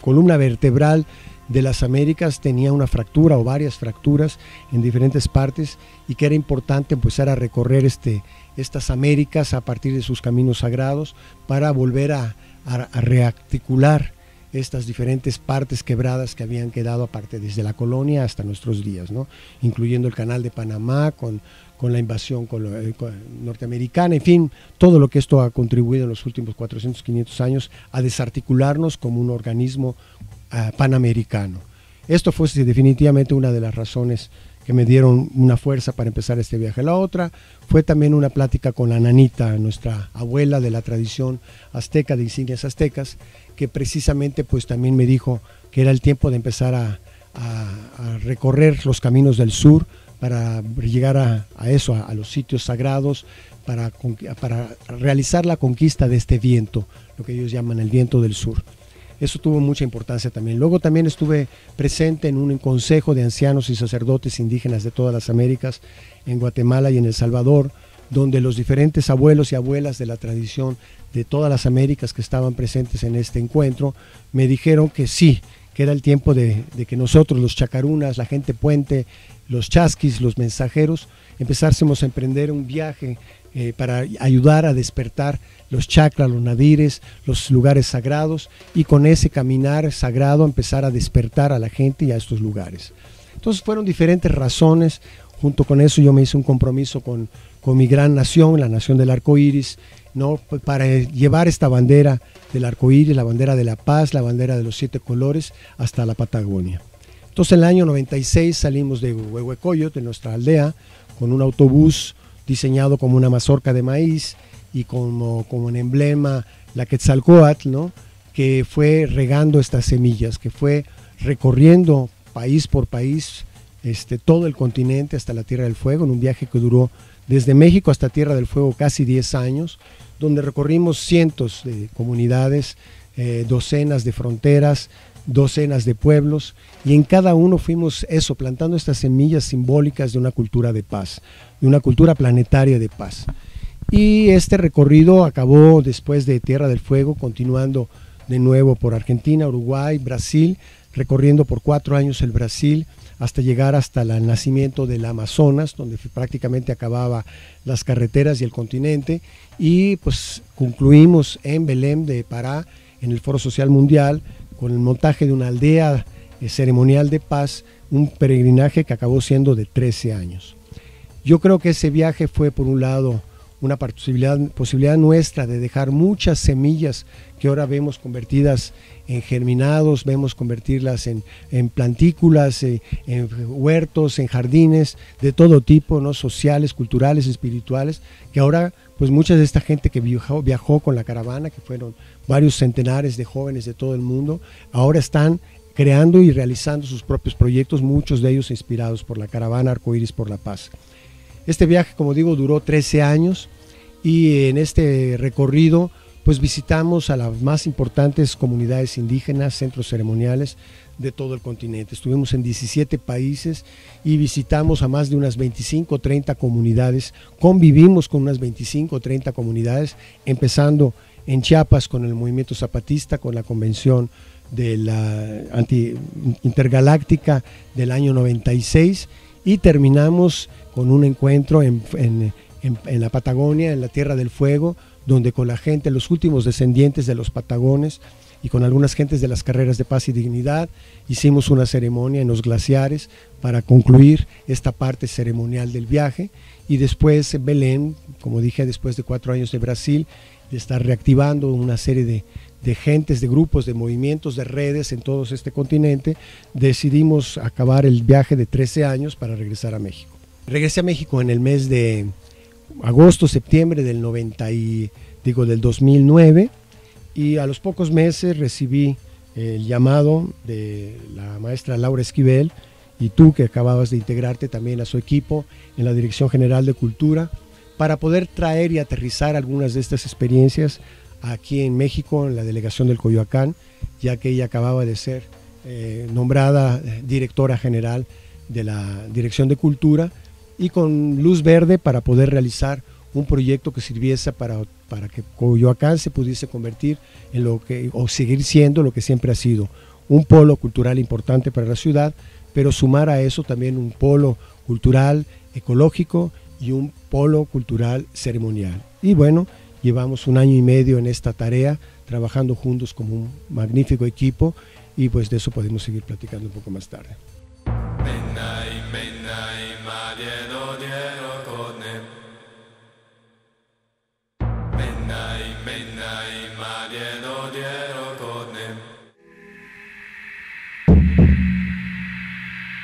columna vertebral de las Américas tenía una fractura o varias fracturas en diferentes partes, y que era importante empezar a recorrer estas Américas a partir de sus caminos sagrados para volver a rearticular estas diferentes partes quebradas que habían quedado aparte desde la colonia hasta nuestros días, ¿no? Incluyendo el canal de Panamá con la invasión norteamericana, en fin, todo lo que esto ha contribuido en los últimos 400, 500 años a desarticularnos como un organismo panamericano. Esto fue definitivamente una de las razones que me dieron una fuerza para empezar este viaje. La otra fue también una plática con la Nanita, nuestra abuela de la tradición azteca, de insignias aztecas, que precisamente pues también me dijo que era el tiempo de empezar a recorrer los caminos del sur para llegar a los sitios sagrados, para realizar la conquista de este viento, lo que ellos llaman el viento del sur. Eso tuvo mucha importancia también. Luego también estuve presente en un consejo de ancianos y sacerdotes indígenas de todas las Américas, en Guatemala y en El Salvador, donde los diferentes abuelos y abuelas de la tradición de todas las Américas que estaban presentes en este encuentro me dijeron que sí, que era el tiempo de que nosotros, los chacarunas, la gente puente, los chasquis, los mensajeros, empezásemos a emprender un viaje para ayudar a despertar los chakras, los nadires, los lugares sagrados, y con ese caminar sagrado empezar a despertar a la gente y a estos lugares. Entonces fueron diferentes razones. Junto con eso yo me hice un compromiso con mi gran nación, la nación del arco iris, ¿no? Para llevar esta bandera del arco iris, la bandera de la paz, la bandera de los 7 colores, hasta la Patagonia. Entonces en el año 96 salimos de Huehuecoyot, de nuestra aldea, con un autobús diseñado como una mazorca de maíz y como un emblema la Quetzalcóatl, ¿no? Que fue regando estas semillas, que fue recorriendo país por país todo el continente hasta la Tierra del Fuego, en un viaje que duró desde México hasta Tierra del Fuego casi 10 años, donde recorrimos cientos de comunidades, docenas de fronteras, docenas de pueblos, y en cada uno fuimos plantando estas semillas simbólicas de una cultura de paz, de una cultura planetaria de paz. Y este recorrido acabó después de Tierra del Fuego, continuando de nuevo por Argentina, Uruguay, Brasil, recorriendo por 4 años el Brasil, hasta llegar hasta el nacimiento del Amazonas, donde prácticamente acababa las carreteras y el continente, y pues concluimos en Belém de Pará, en el Foro Social Mundial, con el montaje de una aldea ceremonial de paz, un peregrinaje que acabó siendo de 13 años. Yo creo que ese viaje fue, por un lado, una posibilidad nuestra de dejar muchas semillas que ahora vemos convertidas en germinados, vemos convertirlas en plantículas, en huertos, en jardines de todo tipo, ¿no? Sociales, culturales, espirituales, que ahora pues mucha de esta gente que viajó con la caravana, que fueron varios centenares de jóvenes de todo el mundo, ahora están creando y realizando sus propios proyectos, muchos de ellos inspirados por la caravana Arcoíris por la Paz. Este viaje, como digo, duró 13 años, y en este recorrido pues visitamos a las más importantes comunidades indígenas, centros ceremoniales de todo el continente. Estuvimos en 17 países y visitamos a más de unas 25 o 30 comunidades, convivimos con unas 25 o 30 comunidades, empezando en Chiapas con el movimiento zapatista, con la convención de la intergaláctica del año 96, y terminamos con un encuentro en la Patagonia, en la Tierra del Fuego, donde con la gente, los últimos descendientes de los patagones y con algunas gentes de las carreras de paz y dignidad, hicimos una ceremonia en los glaciares para concluir esta parte ceremonial del viaje, y después en Belén, como dije, después de 4 años de Brasil, de estar reactivando una serie de gentes, de grupos, de movimientos, de redes en todo este continente, decidimos acabar el viaje de 13 años para regresar a México. Regresé a México en el mes de agosto, septiembre del 2009, y a los pocos meses recibí el llamado de la maestra Laura Esquivel, y tú que acababas de integrarte también a su equipo en la Dirección General de Cultura, para poder traer y aterrizar algunas de estas experiencias aquí en México, en la delegación del Coyoacán, ya que ella acababa de ser nombrada directora general de la Dirección de Cultura, y con luz verde para poder realizar un proyecto que sirviese para que Coyoacán se pudiese convertir en lo que, o seguir siendo lo que siempre ha sido, un polo cultural importante para la ciudad, pero sumar a eso también un polo cultural ecológico y un polo cultural ceremonial. Y bueno, llevamos 1 año y medio en esta tarea, trabajando juntos como un magnífico equipo, y pues de eso podemos seguir platicando un poco más tarde.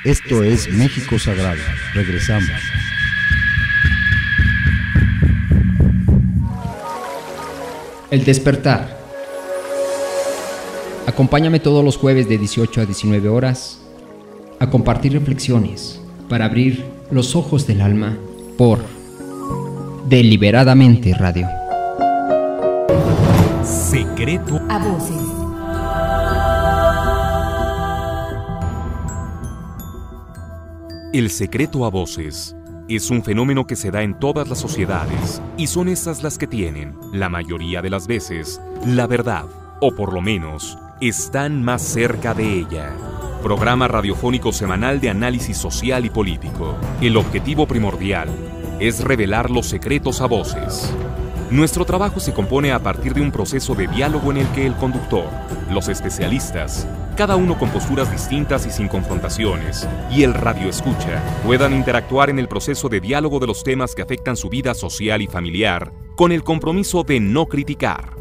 Esto es México Sagrado. Regresamos. El despertar. Acompáñame todos los jueves de 18 a 19 horas a compartir reflexiones para abrir los ojos del alma por Deliberadamente Radio. Secreto a voces. El secreto a voces es un fenómeno que se da en todas las sociedades, y son esas las que tienen, la mayoría de las veces, la verdad, o por lo menos, están más cerca de ella. Programa radiofónico semanal de análisis social y político. El objetivo primordial es revelar los secretos a voces. Nuestro trabajo se compone a partir de un proceso de diálogo en el que el conductor, los especialistas, cada uno con posturas distintas y sin confrontaciones, y el radioescucha puedan interactuar en el proceso de diálogo de los temas que afectan su vida social y familiar, con el compromiso de no criticar,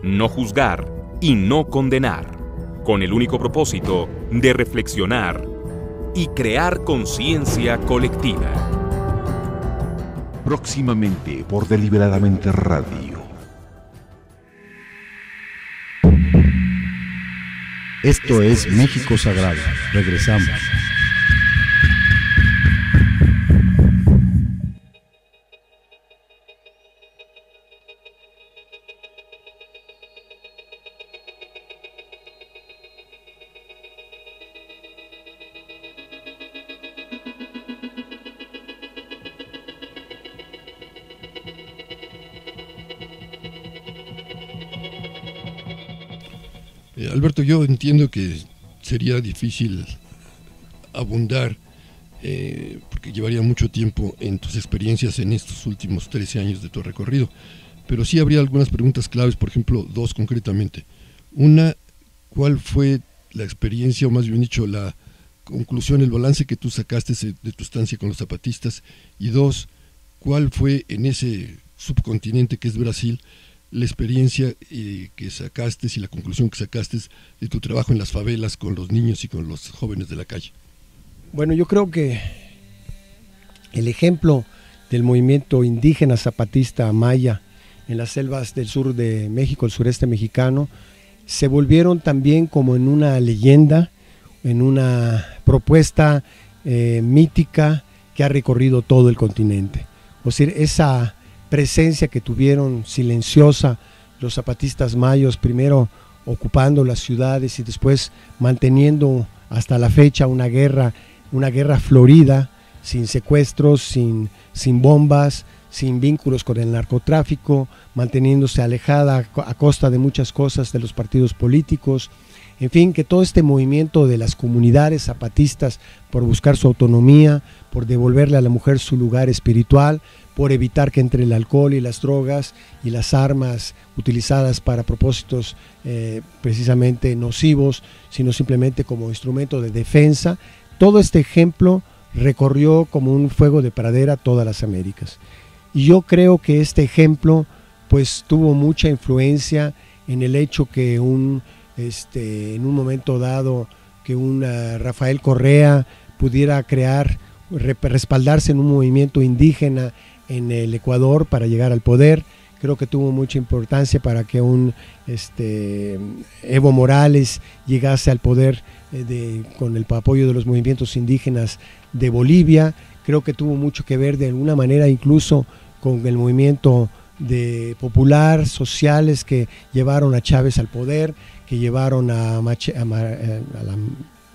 no juzgar y no condenar, con el único propósito de reflexionar y crear conciencia colectiva. Próximamente por Deliberadamente Radio. Esto es México Sagrado. Regresamos. Alberto, yo entiendo que sería difícil abundar, porque llevaría mucho tiempo en tus experiencias en estos últimos 13 años de tu recorrido, pero sí habría algunas preguntas claves, por ejemplo, 2 concretamente. Una, ¿cuál fue la experiencia, o más bien dicho, la conclusión, el balance que tú sacaste de tu estancia con los zapatistas? Y 2, ¿cuál fue en ese subcontinente que es Brasil la experiencia que sacaste y la conclusión que sacaste de tu trabajo en las favelas con los niños y con los jóvenes de la calle? Bueno, yo creo que el ejemplo del movimiento indígena zapatista maya en las selvas del sur de México, el sureste mexicano, se volvieron también como en una leyenda, en una propuesta mítica que ha recorrido todo el continente. O sea, esa presencia que tuvieron silenciosa los zapatistas mayos, primero ocupando las ciudades y después manteniendo hasta la fecha una guerra florida, sin secuestros, sin bombas, sin vínculos con el narcotráfico, manteniéndose alejada a costa de muchas cosas de los partidos políticos. En fin, que todo este movimiento de las comunidades zapatistas por buscar su autonomía, por devolverle a la mujer su lugar espiritual, por evitar que entre el alcohol y las drogas y las armas utilizadas para propósitos precisamente nocivos, sino simplemente como instrumento de defensa, todo este ejemplo recorrió como un fuego de pradera todas las Américas. Y yo creo que este ejemplo pues tuvo mucha influencia en el hecho que en un momento dado que un Rafael Correa pudiera respaldarse en un movimiento indígena en el Ecuador para llegar al poder. Creo que tuvo mucha importancia para que un Evo Morales llegase al poder con el apoyo de los movimientos indígenas de Bolivia. Creo que tuvo mucho que ver de alguna manera incluso con el movimiento popular, sociales que llevaron a Chávez al poder, que llevaron a la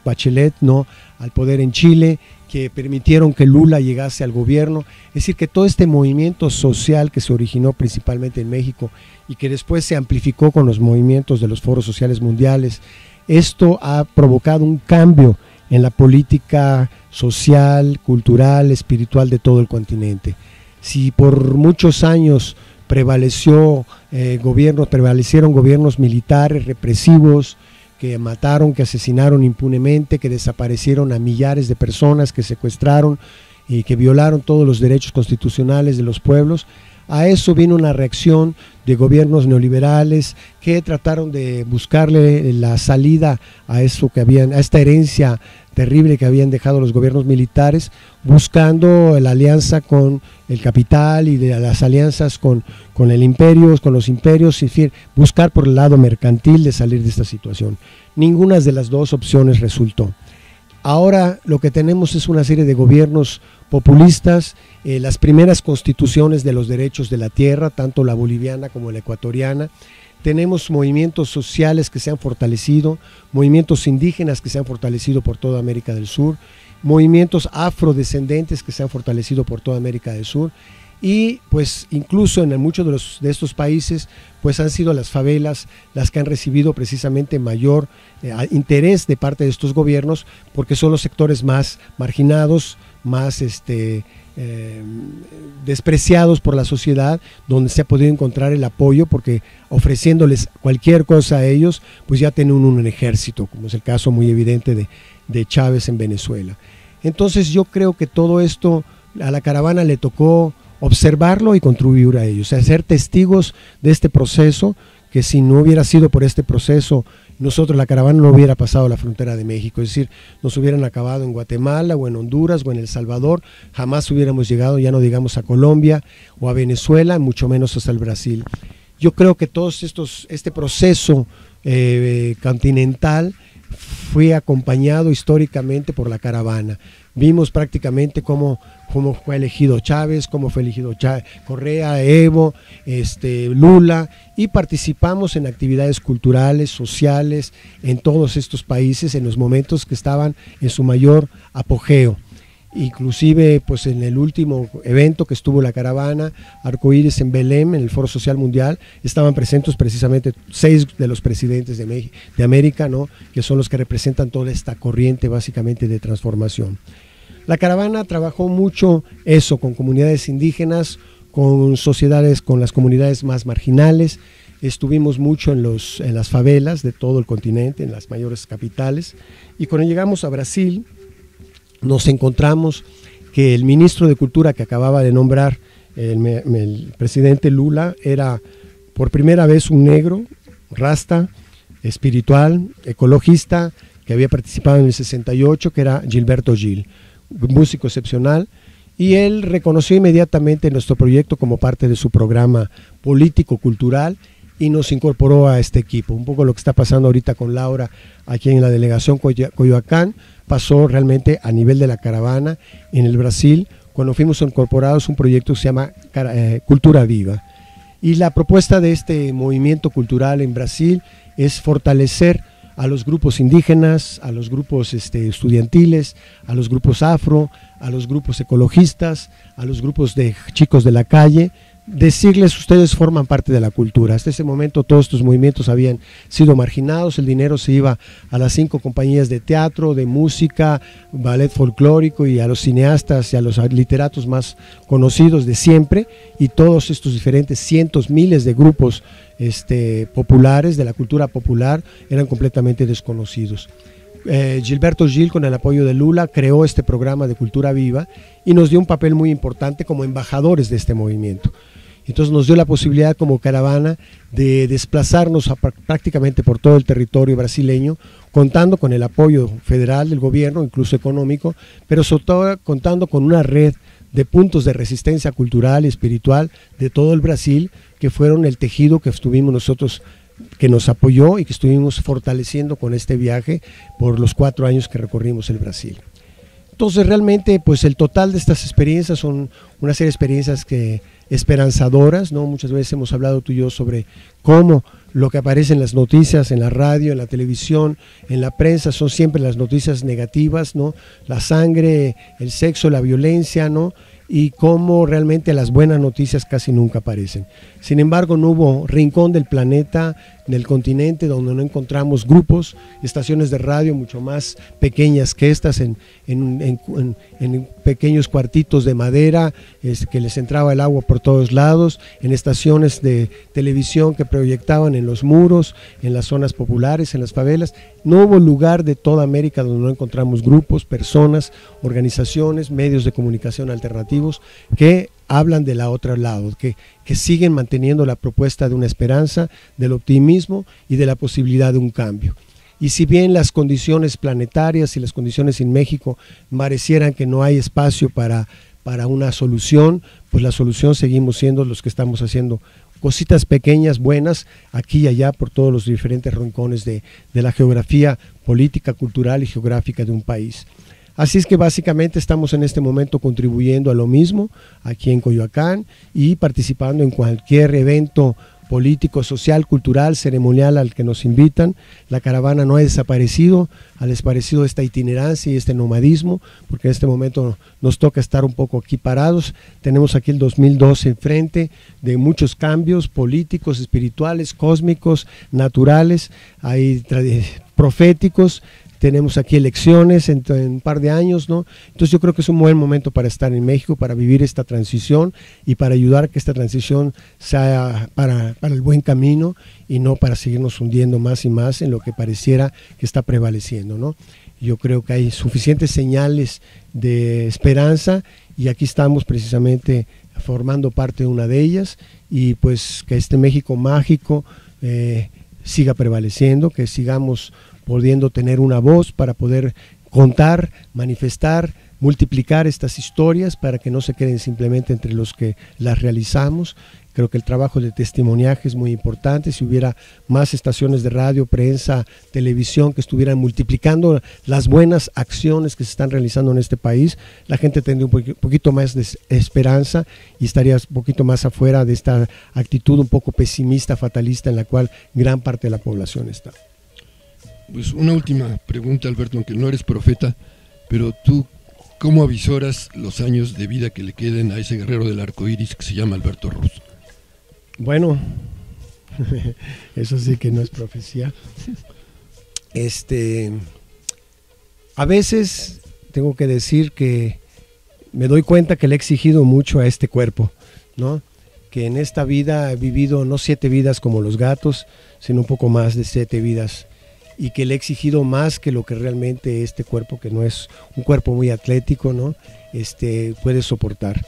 Bachelet, ¿no?, al poder en Chile, que permitieron que Lula llegase al gobierno. Es decir, que todo este movimiento social que se originó principalmente en México y que después se amplificó con los movimientos de los foros sociales mundiales, esto ha provocado un cambio en la política social, cultural, espiritual de todo el continente. Si por muchos años prevalecieron gobiernos militares represivos, que mataron, que asesinaron impunemente, que desaparecieron a millares de personas, que secuestraron y que violaron todos los derechos constitucionales de los pueblos, a eso vino una reacción de gobiernos neoliberales que trataron de buscarle la salida a esta herencia terrible que habían dejado los gobiernos militares, buscando la alianza con el capital y de las alianzas con el imperio, con los imperios, es decir, buscar por el lado mercantil de salir de esta situación. Ninguna de las dos opciones resultó. Ahora lo que tenemos es una serie de gobiernos populistas, las primeras constituciones de los derechos de la tierra, tanto la boliviana como la ecuatoriana. Tenemos movimientos sociales que se han fortalecido, movimientos indígenas que se han fortalecido por toda América del Sur, movimientos afrodescendentes que se han fortalecido por toda América del Sur, y pues incluso en muchos de estos países pues han sido las favelas las que han recibido precisamente mayor interés de parte de estos gobiernos, porque son los sectores más marginados, más despreciados por la sociedad, donde se ha podido encontrar el apoyo, porque ofreciéndoles cualquier cosa a ellos, pues ya tienen un ejército, como es el caso muy evidente de Chávez en Venezuela. Entonces yo creo que todo esto a la caravana le tocó observarlo y contribuir a ello, o sea, ser testigos de este proceso, que si no hubiera sido por este proceso, nosotros, la caravana, no hubiera pasado la frontera de México, es decir, nos hubieran acabado en Guatemala o en Honduras o en El Salvador, jamás hubiéramos llegado, ya no digamos a Colombia o a Venezuela, mucho menos hasta el Brasil. Yo creo que este proceso continental fue acompañado históricamente por la caravana. Vimos prácticamente cómo fue elegido Chávez, cómo fue elegido Correa, Evo, Lula, y participamos en actividades culturales, sociales, en todos estos países en los momentos que estaban en su mayor apogeo. Inclusive pues en el último evento que estuvo la caravana, Arcoíris en Belém, en el Foro Social Mundial, estaban presentes precisamente 6 de los presidentes de América, ¿no?, que son los que representan toda esta corriente básicamente de transformación. La caravana trabajó mucho eso, con comunidades indígenas, con sociedades, con las comunidades más marginales. Estuvimos mucho en las favelas de todo el continente, en las mayores capitales, y cuando llegamos a Brasil nos encontramos que el ministro de Cultura que acababa de nombrar el presidente Lula era por primera vez un negro, rasta, espiritual, ecologista, que había participado en el 68, que era Gilberto Gil, músico excepcional, y él reconoció inmediatamente nuestro proyecto como parte de su programa político-cultural y nos incorporó a este equipo. Un poco lo que está pasando ahorita con Laura aquí en la delegación Coyoacán, pasó realmente a nivel de la caravana en el Brasil, cuando fuimos incorporados a un proyecto que se llama Cultura Viva. Y la propuesta de este movimiento cultural en Brasil es fortalecer a los grupos indígenas, a los grupos estudiantiles, a los grupos afro, a los grupos ecologistas, a los grupos de chicos de la calle, decirles: ustedes forman parte de la cultura. Hasta ese momento todos estos movimientos habían sido marginados, el dinero se iba a las 5 compañías de teatro, de música, ballet folclórico y a los cineastas y a los literatos más conocidos de siempre, y todos estos diferentes cientos, miles de grupos populares, de la cultura popular, eran completamente desconocidos. Gilberto Gil, con el apoyo de Lula, creó este programa de Cultura Viva y nos dio un papel muy importante como embajadores de este movimiento. Entonces nos dio la posibilidad como caravana de desplazarnos prácticamente por todo el territorio brasileño, contando con el apoyo federal del gobierno, incluso económico, pero sobre todo contando con una red de puntos de resistencia cultural y espiritual de todo el Brasil, que fueron el tejido que estuvimos nosotros, que nos apoyó y que estuvimos fortaleciendo con este viaje por los 4 años que recorrimos el Brasil. Entonces realmente pues el total de estas experiencias son una serie de experiencias esperanzadoras, ¿no? Muchas veces hemos hablado tú y yo sobre cómo lo que aparece en las noticias, en la radio, en la televisión, en la prensa, son siempre las noticias negativas, ¿no? La sangre, el sexo, la violencia, ¿no? Y cómo realmente las buenas noticias casi nunca aparecen. Sin embargo, no hubo rincón del planeta, del continente, donde no encontramos grupos, estaciones de radio mucho más pequeñas que estas, en pequeños cuartitos de madera, que les entraba el agua por todos lados, en estaciones de televisión que proyectaban en los muros, en las zonas populares, en las favelas. No hubo lugar de toda América donde no encontramos grupos, personas, organizaciones, medios de comunicación alternativos que hablan de la otra lado, que siguen manteniendo la propuesta de una esperanza, del optimismo y de la posibilidad de un cambio. Y si bien las condiciones planetarias y las condiciones en México parecieran que no hay espacio para una solución, pues la solución seguimos siendo los que estamos haciendo cositas pequeñas, buenas, aquí y allá por todos los diferentes rincones de la geografía política, cultural y geográfica de un país. Así es que básicamente estamos en este momento contribuyendo a lo mismo aquí en Coyoacán y participando en cualquier evento político, social, cultural, ceremonial al que nos invitan. La caravana no ha desaparecido esta itinerancia y este nomadismo, porque en este momento nos toca estar un poco aquí parados. Tenemos aquí el 2012 enfrente de muchos cambios políticos, espirituales, cósmicos, naturales, hay proféticos. Tenemos aquí elecciones en un par de años, ¿no? Entonces yo creo que es un buen momento para estar en México, para vivir esta transición y para ayudar a que esta transición sea para el buen camino y no para seguirnos hundiendo más y más en lo que pareciera que está prevaleciendo, ¿no? Yo creo que hay suficientes señales de esperanza y aquí estamos precisamente formando parte de una de ellas, y pues que este México mágico siga prevaleciendo, que sigamos pudiendo tener una voz para poder contar, manifestar, multiplicar estas historias para que no se queden simplemente entre los que las realizamos. Creo que el trabajo de testimoniaje es muy importante. Si hubiera más estaciones de radio, prensa, televisión que estuvieran multiplicando las buenas acciones que se están realizando en este país, la gente tendría un poquito más de esperanza y estaría un poquito más afuera de esta actitud un poco pesimista, fatalista en la cual gran parte de la población está. Pues una última pregunta, Alberto, aunque no eres profeta, pero tú, ¿cómo avisoras los años de vida que le queden a ese guerrero del arco iris que se llama Alberto Ruz? Bueno, eso sí que no es profecía. A veces tengo que decir que me doy cuenta que le he exigido mucho a este cuerpo, ¿no? Que en esta vida he vivido no 7 vidas como los gatos, sino un poco más de 7 vidas. Y que le he exigido más que lo que realmente este cuerpo, que no es un cuerpo muy atlético, ¿no? Puede soportar.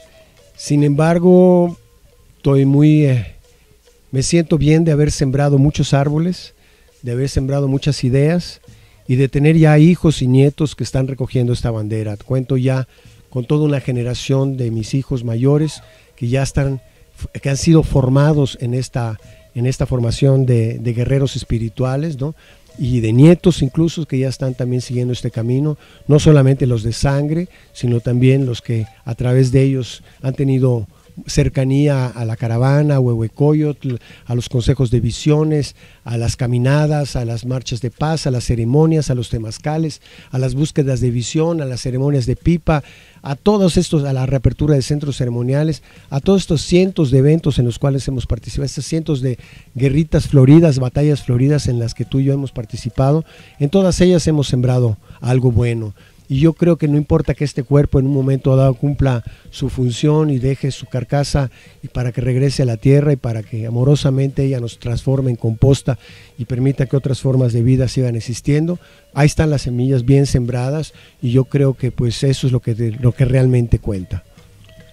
Sin embargo, me siento bien de haber sembrado muchos árboles, de haber sembrado muchas ideas y de tener ya hijos y nietos que están recogiendo esta bandera. Cuento ya con toda una generación de mis hijos mayores que han sido formados en esta formación de guerreros espirituales, ¿no? Y de nietos incluso que ya están también siguiendo este camino, no solamente los de sangre, sino también los que a través de ellos han tenido cercanía a la caravana, a Huehuecoyotl, a los consejos de visiones, a las caminadas, a las marchas de paz, a las ceremonias, a los temazcales, a las búsquedas de visión, a las ceremonias de pipa, a todos estos, a la reapertura de centros ceremoniales, a todos estos cientos de eventos en los cuales hemos participado, estos cientos de guerritas floridas, batallas floridas en las que tú y yo hemos participado. En todas ellas hemos sembrado algo bueno. Y yo creo que no importa que este cuerpo en un momento dado cumpla su función y deje su carcasa y para que regrese a la tierra y para que amorosamente ella nos transforme en composta y permita que otras formas de vida sigan existiendo. Ahí están las semillas bien sembradas y yo creo que pues eso es lo que realmente cuenta.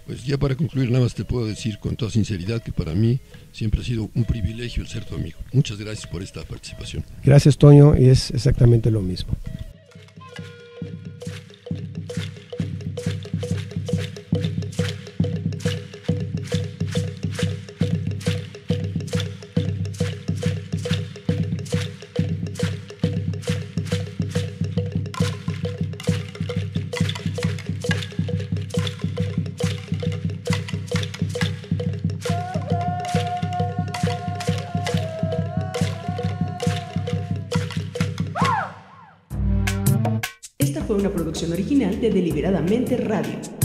Pues ya para concluir nada más te puedo decir con toda sinceridad que para mí siempre ha sido un privilegio el ser tu amigo. Muchas gracias por esta participación. Gracias, Toño, y es exactamente lo mismo. Esta fue una producción original de Deliberadamente Radio.